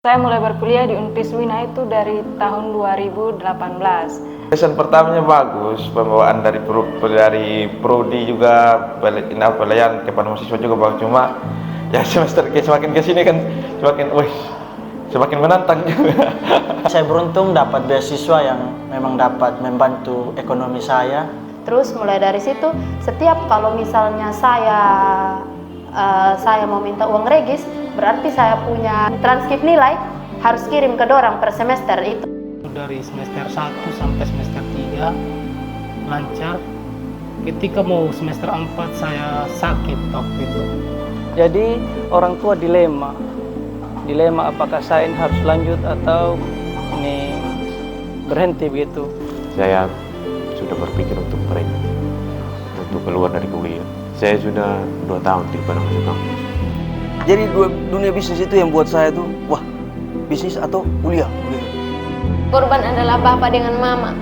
Saya mulai berkuliah di Unpis Wina itu dari tahun 2018. Kesan pertamanya bagus, pembawaan dari prodi juga pelayan kepada mahasiswa juga bagus. Cuma ya semester semakin kesini kan semakin menantang juga. Saya beruntung dapat beasiswa yang memang dapat membantu ekonomi saya. Terus mulai dari situ, setiap kalau misalnya saya mau minta uang regis, berarti saya punya transkrip nilai harus kirim ke dorang per semester itu. Dari semester 1 sampai semester 3 lancar. Ketika mau semester 4 saya sakit waktu itu. Jadi orang tua dilema apakah saya ini harus lanjut atau ini berhenti begitu. Saya sudah berpikir untuk keluar dari kuliah. Saya sudah 2 tahun tidak pernah masuk kampus. Jadi dunia bisnis itu yang buat saya tuh, wah, bisnis atau kuliah. Korban adalah bapak dengan mama.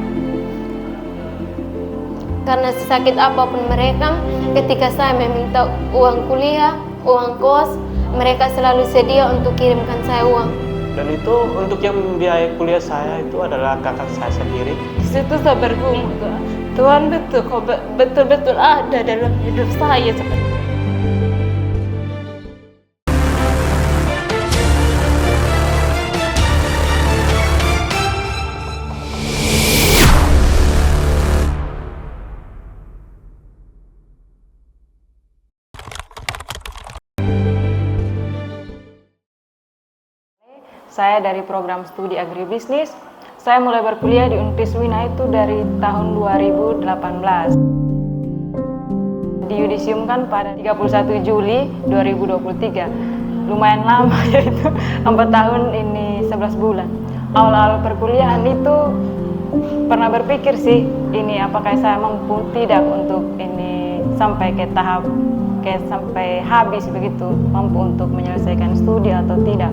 Karena sesakit apapun mereka, ketika saya meminta uang kuliah, uang kos, mereka selalu sedia untuk kirimkan saya uang. Dan itu untuk yang membiayai kuliah saya itu adalah kakak saya sendiri. Di situ saya bergumul, Tuhan betul-betul ada dalam hidup saya. Saya dari program studi agribisnis. Saya mulai berkuliah di Unpis Wina itu dari tahun 2018. Diyudisiumkan pada 31 Juli 2023. Lumayan lama, yaitu 4 tahun ini 11 bulan. Awal-awal perkuliahan itu pernah berpikir sih, ini apakah saya mampu tidak untuk ini sampai ke tahap sampai habis begitu, mampu untuk menyelesaikan studi atau tidak.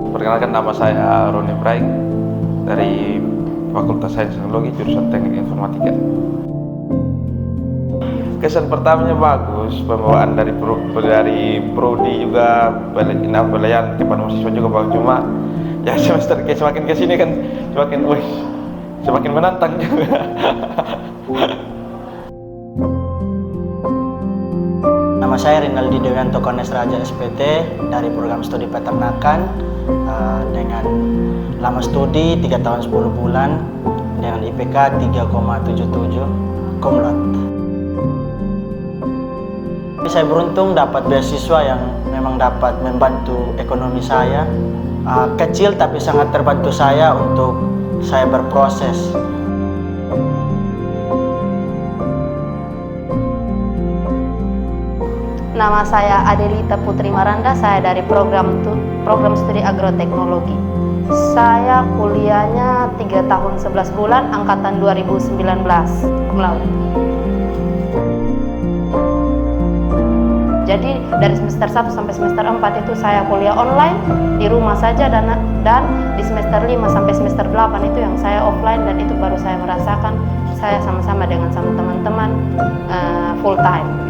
Perkenalkan, nama saya Roni Praing dari Fakultas Sains Teknologi jurusan Teknik Informatika. Kesan pertamanya bagus, pembawaan dari prodi juga pelayan kepada mahasiswa juga bagus. Cuma ya semester semakin kesini kan semakin menantang juga. Nama saya Rinaldi Dewianto Kones Raja SPT dari program studi peternakan dengan lama studi 3 tahun 10 bulan dengan IPK 3,77 cum laude. Saya beruntung dapat beasiswa yang memang dapat membantu ekonomi saya. Kecil tapi sangat terbantu saya untuk saya berproses. Nama saya Adelita Putri Maranda, saya dari program studi agroteknologi. Saya kuliahnya 3 tahun 11 bulan, angkatan 2019, cum laude. Jadi dari semester 1 sampai semester 4 itu saya kuliah online di rumah saja, dan di semester 5 sampai semester 8 itu yang saya offline, dan itu baru saya merasakan saya sama-sama dengan teman-teman full time.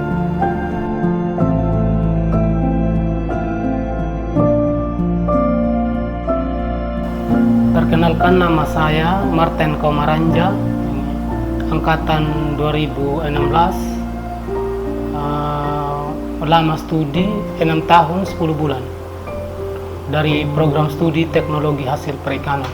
Perkenalkan, nama saya Martin Komaranja, angkatan 2016, lama studi 6 tahun 10 bulan dari program studi teknologi hasil perikanan.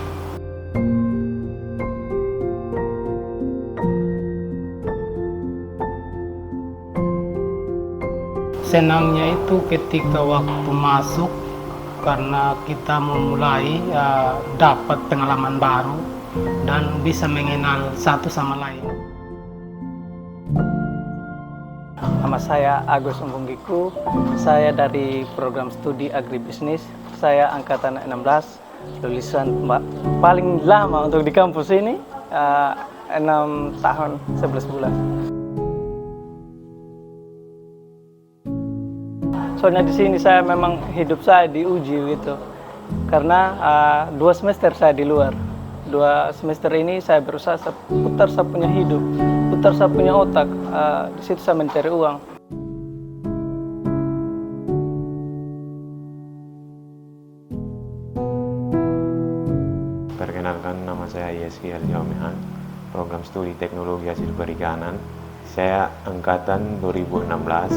Senangnya itu ketika waktu masuk, karena kita memulai dapat pengalaman baru dan bisa mengenal satu sama lain. Nama saya Agus Umbunggiku, saya dari program studi agribisnis. Saya angkatan 16, lulusan paling lama untuk di kampus ini, 6 tahun 11 bulan. Soalnya di sini saya memang hidup saya diuji gitu, karena 2 semester saya di luar. 2 semester ini saya berusaha putar saya punya hidup, putar saya punya otak. Di situ saya mencari uang. perkenalkan, nama saya Yeski Aljamehan, program studi teknologi hasil perikanan. Saya angkatan 2016.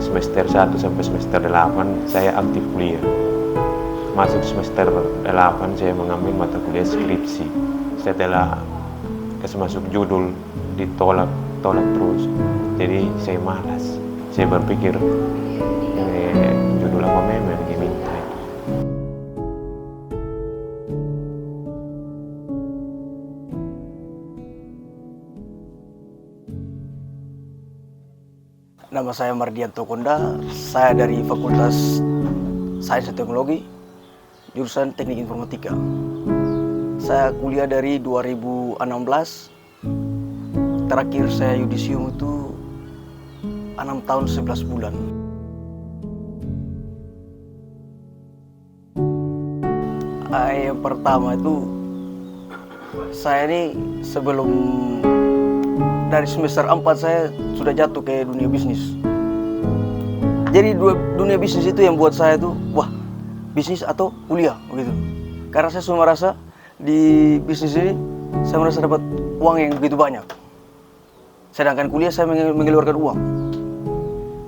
Semester 1 sampai semester 8 saya aktif kuliah. Masuk semester 8 saya mengambil mata kuliah skripsi. Setelah masuk judul ditolak terus, jadi saya malas. Saya berpikir judul apa memang yang diminta. Nama saya Mardianto Konda, saya dari Fakultas Sains dan Teknologi, jurusan Teknik Informatika. Saya kuliah dari 2016, terakhir saya yudisium itu 6 tahun 11 bulan. Yang pertama itu, saya ini sebelum dari semester 4 saya sudah jatuh ke dunia bisnis. Jadi dunia bisnis itu yang buat saya tuh, wah, bisnis atau kuliah begitu. Karena saya sudah merasa di bisnis ini saya merasa dapat uang yang begitu banyak. Sedangkan kuliah saya mengeluarkan uang.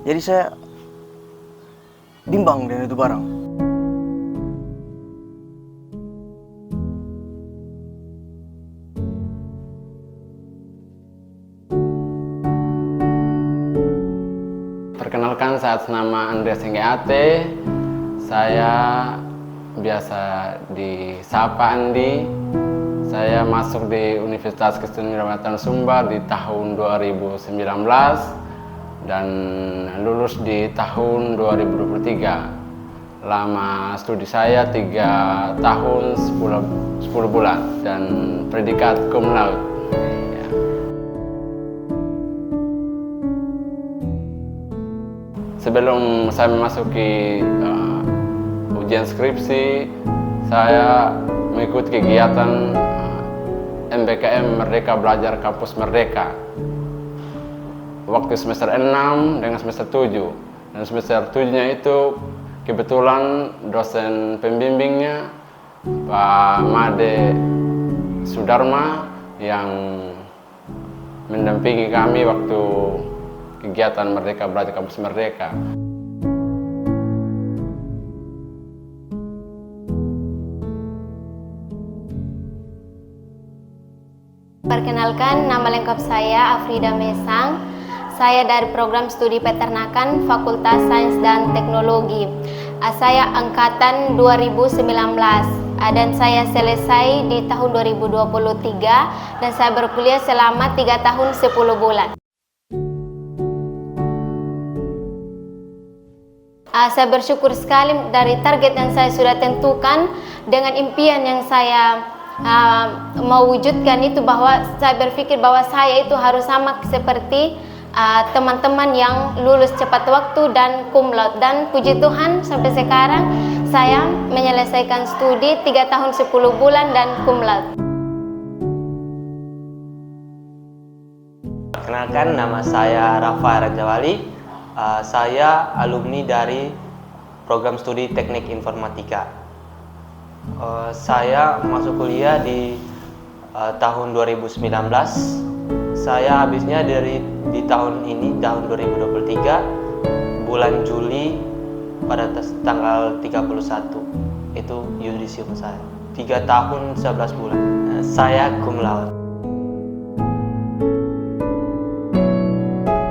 Jadi saya bimbang dengan itu barang. Perkenalkan, saya atas nama Andreas Henggeate. Saya biasa disapa Andi. Saya masuk di Universitas Kristen Wirabatan Sumbar di tahun 2019 dan lulus di tahun 2023. Lama studi saya 3 tahun 10 bulan dan predikat cum laude. Sebelum saya memasuki ujian skripsi, saya mengikuti kegiatan MBKM Merdeka Belajar Kampus Merdeka waktu semester 6 dengan semester 7. Dan semester 7-nya itu kebetulan dosen pembimbingnya Pak Made Sudarma yang mendampingi kami waktu kegiatan Merdeka Belajar Kampus Merdeka. Perkenalkan, nama lengkap saya Afrida Mesang. Saya dari program studi peternakan Fakultas Sains dan Teknologi. Saya angkatan 2019 dan saya selesai di tahun 2023 dan saya berkuliah selama 3 tahun 10 bulan. Saya bersyukur sekali dari target yang saya sudah tentukan dengan impian yang saya mau wujudkan itu, bahwa saya berpikir bahwa saya itu harus sama seperti teman-teman yang lulus cepat waktu dan cum laude. Dan puji Tuhan sampai sekarang saya menyelesaikan studi 3 tahun 10 bulan dan cum laude. Perkenalkan, nama saya Rafa Rajawali. Saya alumni dari program studi Teknik Informatika. Saya masuk kuliah di tahun 2019. Saya habisnya di tahun ini, tahun 2023, bulan Juli pada tanggal 31. Itu yudisium saya. 3 tahun 11 bulan. Saya cum laude.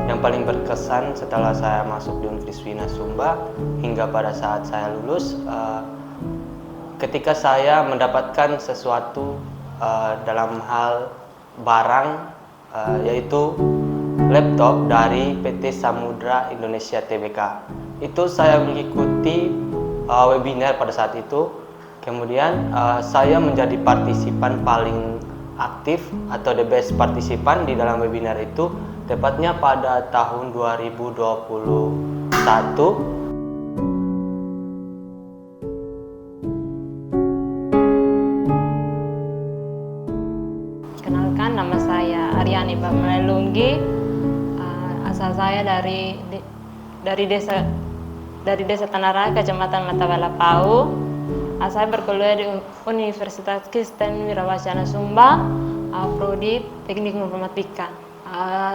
Yang paling berkesan setelah saya masuk di Universitas Wina Sumba hingga pada saat saya lulus, ketika saya mendapatkan sesuatu dalam hal barang, yaitu laptop dari PT Samudra Indonesia Tbk. Itu saya mengikuti webinar pada saat itu. Kemudian saya menjadi partisipan paling aktif atau the best partisipan di dalam webinar itu, tepatnya pada tahun 2021. Kenalkan, nama saya Aryani Bamelunggi. Asal saya dari desa dari Desa Tanah Raya, Kecamatan Matabala Pau. Saya berkuliah di Universitas Kristen Wirabacana Sumba, prodi Teknik Informatika.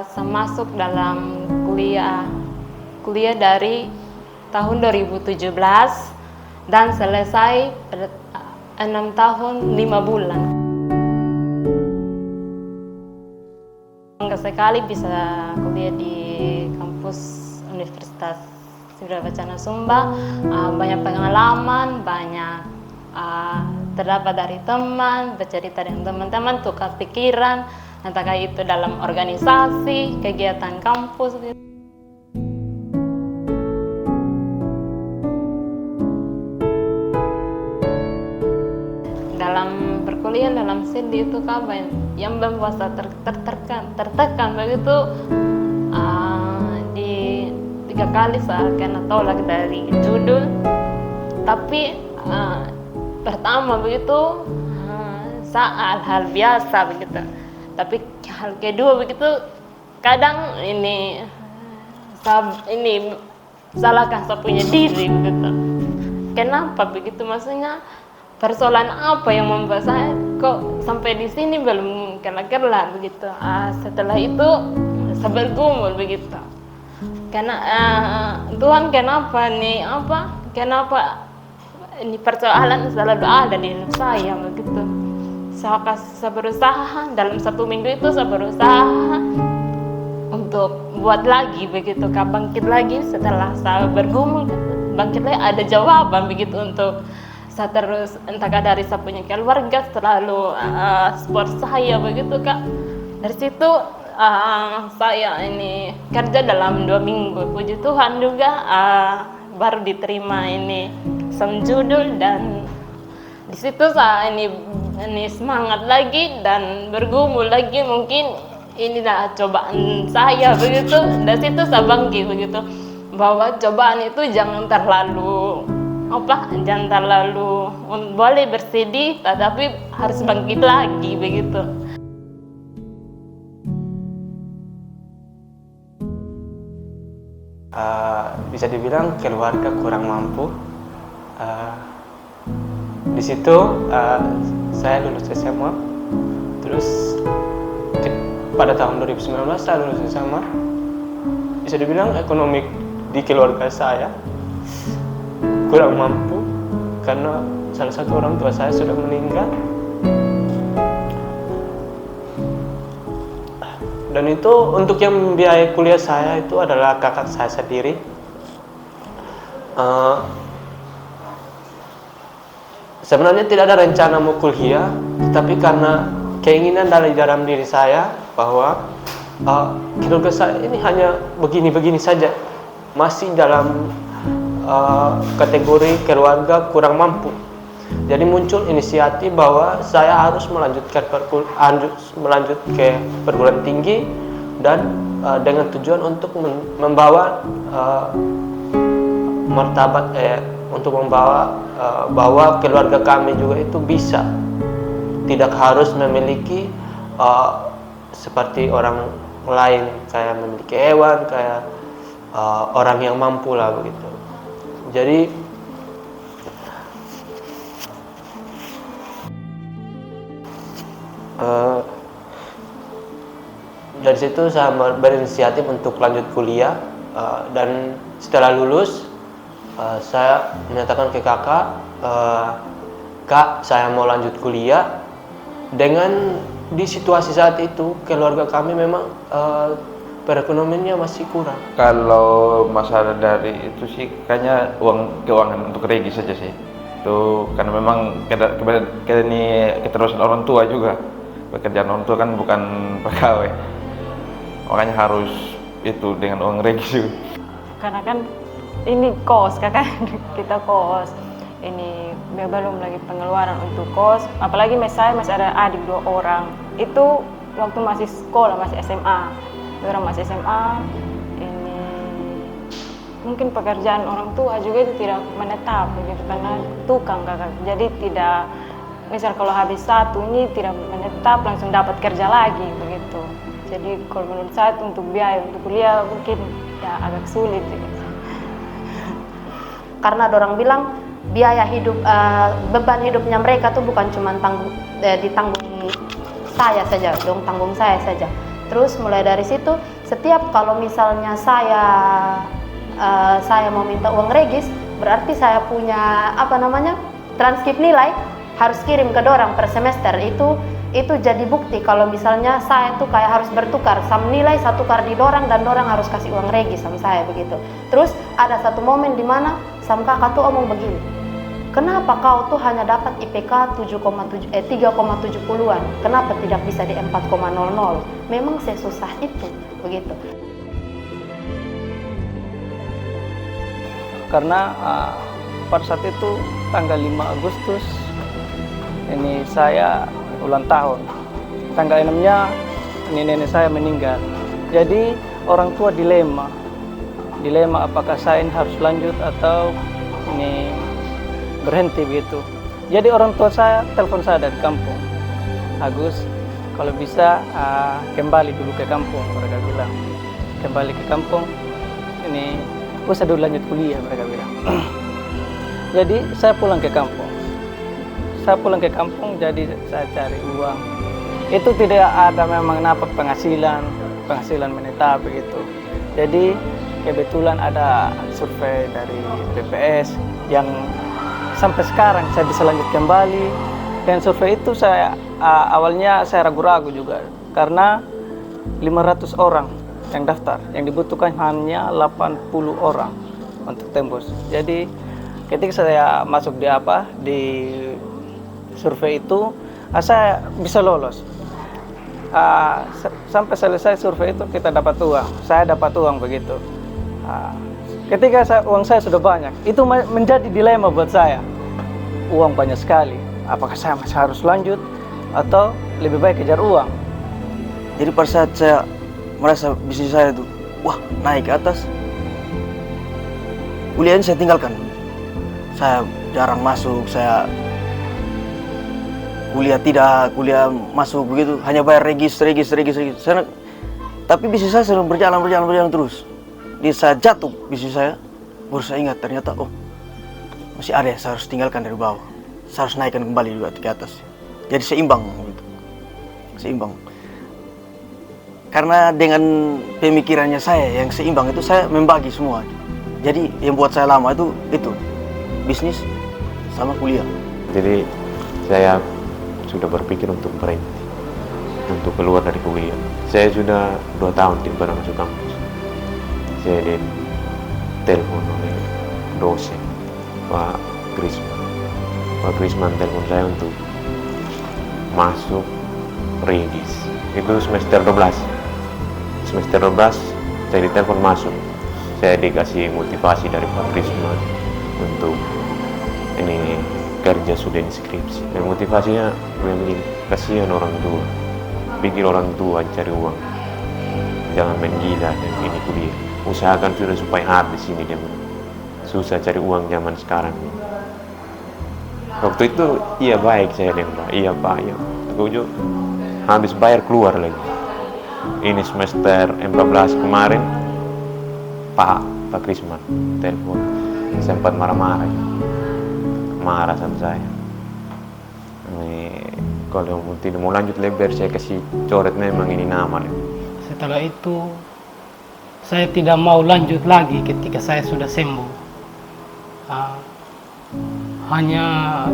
Saya masuk dalam kuliah dari tahun 2017 dan selesai pada 6 tahun 5 bulan. Bangga sekali bisa kuliah di kampus Universitas Wirabacana Sumba. Banyak pengalaman, banyak terdapat dari teman, bercerita dengan teman-teman, tukar pikiran, entahkah itu dalam organisasi, kegiatan kampus. Dalam perkuliahan, dalam studi itu kapan yang membuat saya tertekan begitu. Di 3 kali saya kena tolak dari judul, tapi pertama begitu hal biasa begitu, tapi hal kedua begitu kadang ini salahkan saya punya diri begitu. Kenapa begitu, maksudnya persoalan apa yang membuat saya kok sampai di sini belum kelar begitu. Setelah itu saya bergumul begitu, karena Tuhan kenapa ini persoalan selalu ada di hidup saya begitu. Saya berusaha dalam 1 minggu itu, saya berusaha untuk buat lagi begitu, bangkit lagi. Setelah saya bergumul, bangkit lagi, ada jawaban begitu untuk saya terus, entahkah dari saya punya keluarga selalu support saya begitu Kak. Dari situ saya ini kerja dalam 2 minggu, puji Tuhan juga baru diterima ini judul, dan di situ saya ini semangat lagi dan bergumul lagi, mungkin inilah cobaan saya begitu. Dari situ saya bangkit begitu, bahwa cobaan itu jangan terlalu boleh bersedih, tetapi harus bangkit lagi begitu. Bisa dibilang keluarga kurang mampu. Di situ saya lulus SMA, terus pada tahun 2019 saya lulus SMA. Bisa dibilang ekonomi di keluarga saya kurang mampu karena salah satu orang tua saya sudah meninggal, dan itu untuk yang membiayai kuliah saya itu adalah kakak saya sendiri. Sebenarnya tidak ada rencana mau kuliah, tapi karena keinginan dari dalam diri saya bahwa keluarga saya ini hanya begini-begini saja, masih dalam kategori keluarga kurang mampu. Jadi muncul inisiatif bahwa saya harus melanjut ke perguruan tinggi, dan dengan tujuan untuk membawa martabat untuk membawa bahwa keluarga kami juga itu bisa, tidak harus memiliki seperti orang lain, kayak memiliki hewan, kayak orang yang mampu lah begitu. Jadi dari situ saya berinisiatif untuk lanjut kuliah, dan setelah lulus saya menyatakan ke kakak, Kak, saya mau lanjut kuliah. Dengan di situasi saat itu keluarga kami memang perekonomiannya masih kurang. Kalau masalah dari itu sih kayaknya keuangan untuk Regi saja sih. Itu karena memang keterusan orang tua juga. Pekerjaan orang tua kan bukan pegawai. Makanya harus itu dengan uang Regi juga. Karena kan ini kos, kakak, kita kos. Ini belum lagi pengeluaran untuk kos. Apalagi saya masih ada adik 2 orang. Itu waktu masih sekolah, masih SMA. Orang masih SMA, ini mungkin pekerjaan orang tua juga itu tidak menetap begitu, karena tukang kakak. Jadi tidak, misal kalau habis satu ini tidak menetap langsung dapat kerja lagi begitu. Jadi kalau menurut saya untuk biaya untuk kuliah mungkin ya agak sulit begitu. karena dorang bilang biaya hidup, beban hidupnya mereka tuh bukan cuma ditanggung saya saja, dong tanggung saya saja. Terus mulai dari situ, setiap kalau misalnya saya mau minta uang regis, berarti saya punya transkrip nilai harus kirim ke dorang per semester. Itu jadi bukti kalau misalnya saya tuh kayak harus bertukar sama nilai, saya tukar di dorang dan dorang harus kasih uang regis sama saya begitu. Terus ada satu momen di mana sama kakak tuh omong begini, kenapa kau tuh hanya dapat IPK 3,70-an? Kenapa tidak bisa di 4,00? Memang sesusah itu begitu. Karena pada saat itu tanggal 5 Agustus ini saya ulang tahun. Tanggal 6-nya nenek saya meninggal. Jadi orang tua dilema apakah saya ini harus lanjut atau ini berhenti begitu. Jadi orang tua saya telepon saya dari kampung, Agus, kalau bisa kembali dulu ke kampung, mereka bilang. Kembali ke kampung, ini usah dulu lanjut kuliah, mereka bilang. Jadi saya pulang ke kampung. Jadi saya cari uang. Itu tidak ada memang penghasilan menetap begitu. Jadi kebetulan ada survei dari BPS yang sampai sekarang saya bisa lanjut kembali. Dan survei itu awalnya saya ragu-ragu juga karena 500 orang yang daftar, yang dibutuhkan hanya 80 orang untuk tembus. Jadi ketika saya masuk di survei itu, saya bisa lolos. Sampai selesai survei itu kita dapat uang, saya dapat uang begitu. Ketika uang saya sudah banyak, itu menjadi dilema buat saya. Uang banyak sekali, apakah saya masih harus lanjut atau lebih baik kejar uang? Jadi pada saat saya merasa bisnis saya itu, wah naik ke atas, kuliah ini saya tinggalkan. Saya jarang masuk, saya kuliah masuk begitu, hanya bayar regis. Tapi bisnis saya sedang berjalan terus. Di saat jatuh bisnis saya, baru saya ingat ternyata masih ada yang saya harus tinggalkan dari bawah. Saya harus naikkan kembali juga ke atas. Jadi seimbang gitu. Seimbang. Karena dengan pemikirannya saya yang seimbang itu, saya membagi semua. Jadi yang buat saya lama itu bisnis sama kuliah. Jadi saya sudah berpikir untuk berhenti, untuk keluar dari kuliah. Saya sudah 2 tahun tidak pernah masuk kampus. Saya ditelepon oleh dosen, Pak Krisman telepon saya untuk masuk regis. Itu semester 12. Semester 12 saya ditelepon masuk. Saya dikasih motivasi dari Pak Krisman untuk ini kerja sudah inskripsi. Dan motivasinya begini, kasihan orang tua, pikir orang tua cari uang, jangan main gila dan ini kuliah. Usahakan sudah supaya habis ini, dia susah cari uang zaman sekarang. Waktu itu iya baik saya dengar, iya Pak, ya. Aku juga habis bayar keluar lagi. Ini semester 14 kemarin Pak Krisman telepon, sempat marah-marah sama saya. Ini kalau tidak mau lanjut lebar, saya kasih coret memang ini nama. Setelah itu saya tidak mau lanjut lagi ketika saya sudah sembuh. Hanya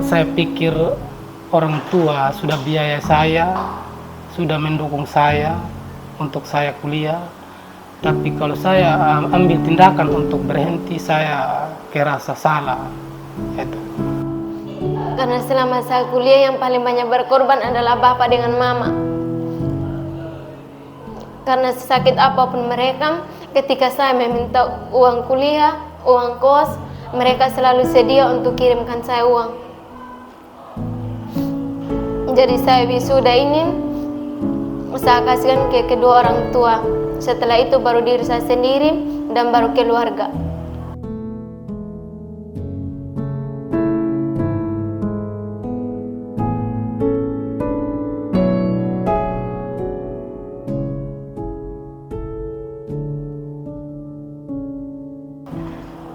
saya pikir orang tua sudah biaya saya, sudah mendukung saya untuk saya kuliah. Tapi kalau saya ambil tindakan untuk berhenti, saya kerasa salah. Itu. Karena selama saya kuliah yang paling banyak berkorban adalah bapak dengan mama. Karena sakit apapun mereka, ketika saya meminta uang kuliah, uang kos, mereka selalu sedia untuk kirimkan saya uang. Jadi saya wisuda ini, saya kasihkan ke kedua orang tua. Setelah itu baru diri saya sendiri dan baru keluarga.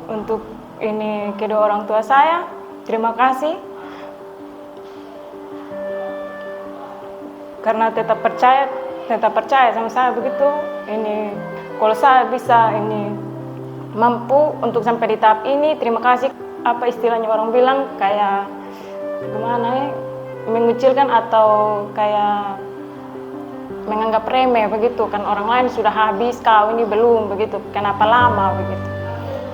Untuk ini kedua orang tua saya, terima kasih karena tetap percaya sama saya begitu. Ini kalau saya bisa ini mampu untuk sampai di tahap ini, terima kasih. Apa istilahnya orang bilang kayak gimana ya, mengucilkan atau kayak menganggap remeh begitu kan, orang lain sudah habis, kau ini belum begitu, kenapa lama begitu.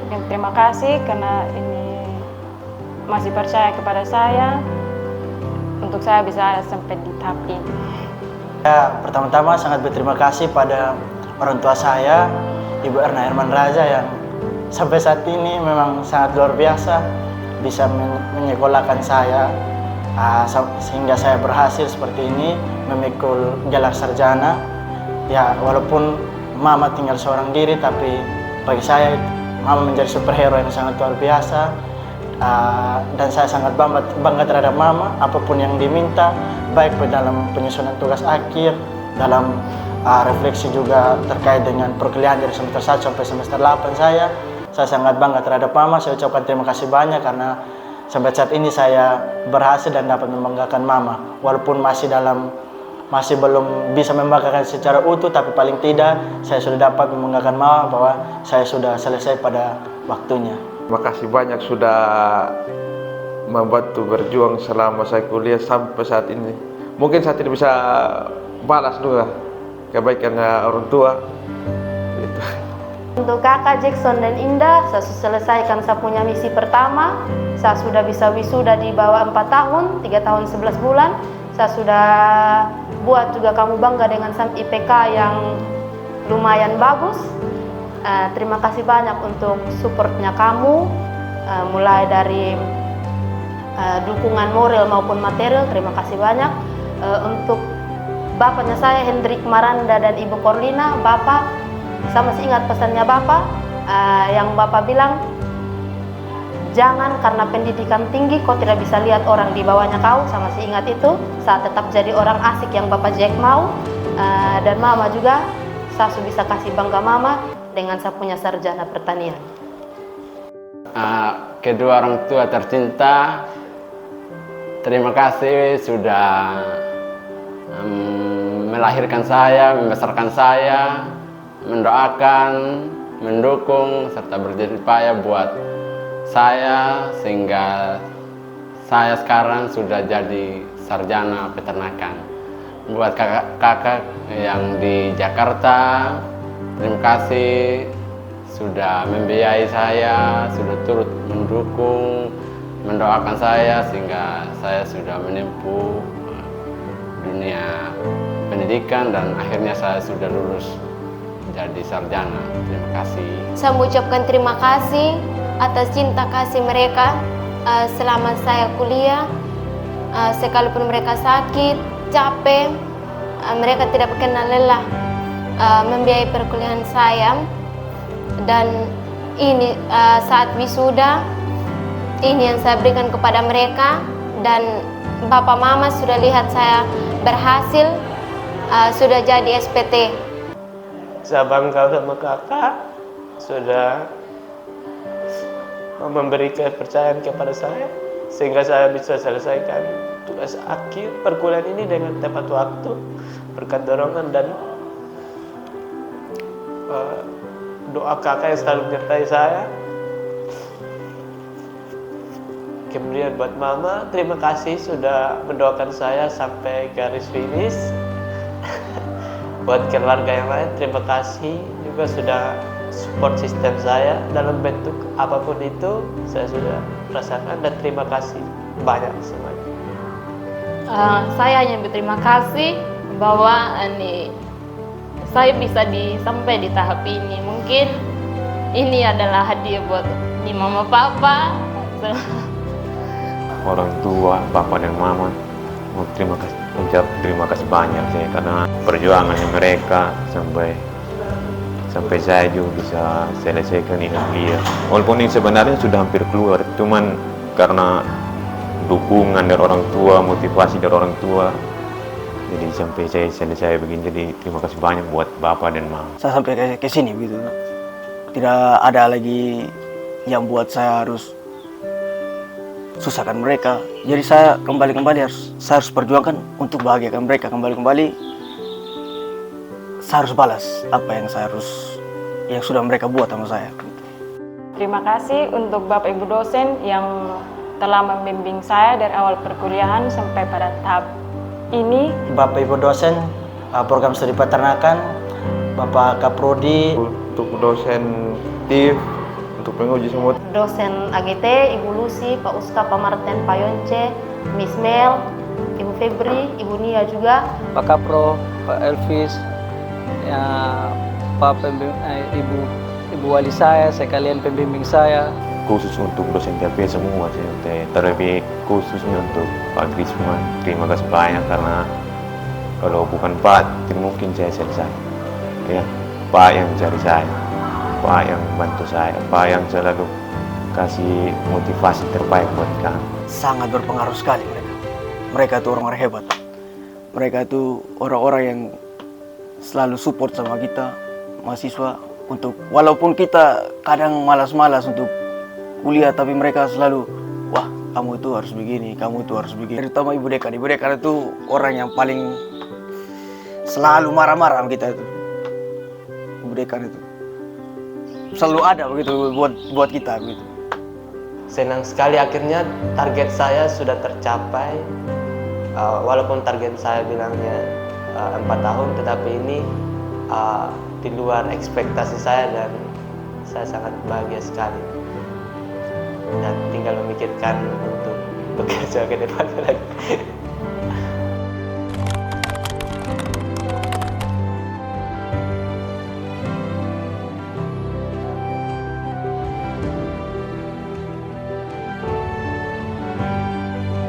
Dan terima kasih karena ini masih percaya kepada saya untuk saya bisa sampai di tahap ini. Ya, pertama-tama sangat berterima kasih pada orang tua saya, Ibu Erna Herman Raja, yang sampai saat ini memang sangat luar biasa bisa menyekolahkan saya sehingga saya berhasil seperti ini memikul gelar sarjana. Ya, walaupun mama tinggal seorang diri, tapi bagi saya mama menjadi superhero yang sangat luar biasa. Dan saya sangat bangga terhadap mama, apapun yang diminta, baik dalam penyusunan tugas akhir, dalam refleksi juga terkait dengan perkuliahan dari semester 1 sampai semester 8 saya sangat bangga terhadap mama. Saya ucapkan terima kasih banyak karena sampai saat ini saya berhasil dan dapat membanggakan mama. Walaupun masih belum bisa membanggakan secara utuh, tapi paling tidak saya sudah dapat membanggakan mama bahwa saya sudah selesai pada waktunya. Terima kasih banyak sudah membantu berjuang selama saya kuliah sampai saat ini. Mungkin saya tidak bisa balas juga kebaikan orang tua. Gitu. Untuk kakak Jackson dan Indah, saya sudah selesaikan saya punya misi pertama. Saya sudah bisa wisuda di bawah 4 tahun, 3 tahun 11 bulan. Saya sudah buat juga kamu bangga dengan IPK yang lumayan bagus. Terima kasih banyak untuk supportnya kamu, mulai dari dukungan moral maupun material. Terima kasih banyak. Untuk bapaknya saya, Hendrik Maranda dan Ibu Corlina, Bapak, saya masih ingat pesannya Bapak, yang Bapak bilang, jangan karena pendidikan tinggi kau tidak bisa lihat orang di bawahnya kau. Saya masih ingat itu. Saya tetap jadi orang asik yang Bapak Jack mau. Dan Mama juga, saya bisa kasih bangga Mama dengan saya punya sarjana pertanian. Kedua orang tua tercinta, terima kasih sudah melahirkan saya, membesarkan saya, mendoakan, mendukung, serta berjerih payah buat saya sehingga saya sekarang sudah jadi sarjana peternakan. Buat kakak-kakak yang di Jakarta, terima kasih sudah membiayai saya, sudah turut mendukung, mendoakan saya sehingga saya sudah menempuh dunia pendidikan dan akhirnya saya sudah lulus jadi sarjana. Terima kasih. Saya mengucapkan terima kasih atas cinta kasih mereka selama saya kuliah. Sekalipun mereka sakit, capek, mereka tidak pernah lelah membiayai perkuliahan saya. Dan ini saat wisuda, ini yang saya berikan kepada mereka. Dan Bapak Mama sudah lihat saya berhasil, sudah jadi SPT. Saya bangga sama kakak, sudah memberi kepercayaan kepada saya, sehingga saya bisa selesaikan tugas akhir perkuliahan ini dengan tepat waktu, berkat dorongan dan doa kakak yang selalu menyertai saya. Kemudian buat Mama, terima kasih sudah mendoakan saya sampai garis finish. Buat keluarga yang lain, terima kasih juga sudah support sistem saya dalam bentuk apapun itu, saya sudah rasakan, dan terima kasih banyak semuanya. Saya hanya berterima kasih bahwa saya bisa sampai di tahap ini. Mungkin ini adalah hadiah buat Mama Papa. Orang tua, Bapak dan Mama, ucap terima kasih banyak saya karena perjuangannya mereka sampai saya juga bisa selesaikan ini kuliah. Walaupun ini sebenarnya sudah hampir keluar, cuman karena dukungan dari orang tua, motivasi dari orang tua, jadi sampai saya selesai begini. Jadi terima kasih banyak buat Bapak dan Mama. Saya sampai ke sini begitu, tidak ada lagi yang buat saya harus susahkan mereka. Jadi saya kembali saya harus perjuangkan untuk bahagiakan mereka kembali. Saya harus balas apa yang sudah mereka buat sama saya. Terima kasih untuk Bapak Ibu dosen yang telah membimbing saya dari awal perkuliahan sampai pada tahap ini. Bapak Ibu dosen program studi peternakan, Bapak Kaprodi, Untuk dosen TIF, untuk penguji semua. Dosen AGT, Ibu Lucy, Pak Uska, Pak Martin, Pak Yonce, Miss Mel, Ibu Febri, Ibu Nia juga. Pak Kapro, Pak Elvis, ya, Pak Ibu wali saya, sekalian pembimbing saya. Khusus untuk dosen TLP semua, terlebih khususnya untuk Pak Krisman. Terima kasih banyak karena kalau bukan Pak, tidak mungkin saya selesai. Ya, Pak yang cari saya, Pak yang bantu saya, Pak yang selalu kasih motivasi terbaik buat kami. Sangat berpengaruh sekali mereka. Mereka itu orang-orang hebat. Mereka itu orang-orang yang selalu support sama kita, mahasiswa, untuk walaupun kita kadang malas-malas untuk kuliah, tapi mereka selalu, wah kamu itu harus begini, kamu itu harus begini. Terutama Ibu Dekan. Ibu Dekan itu orang yang paling selalu marah-marah sama kita itu. Ibu Dekan itu selalu ada begitu buat kita begitu. Senang sekali akhirnya target saya sudah tercapai. Walaupun target saya bilangnya 4 tahun, tetapi ini di luar ekspektasi saya dan saya sangat bahagia sekali. Dan tinggal memikirkan untuk bekerja ke depan lagi.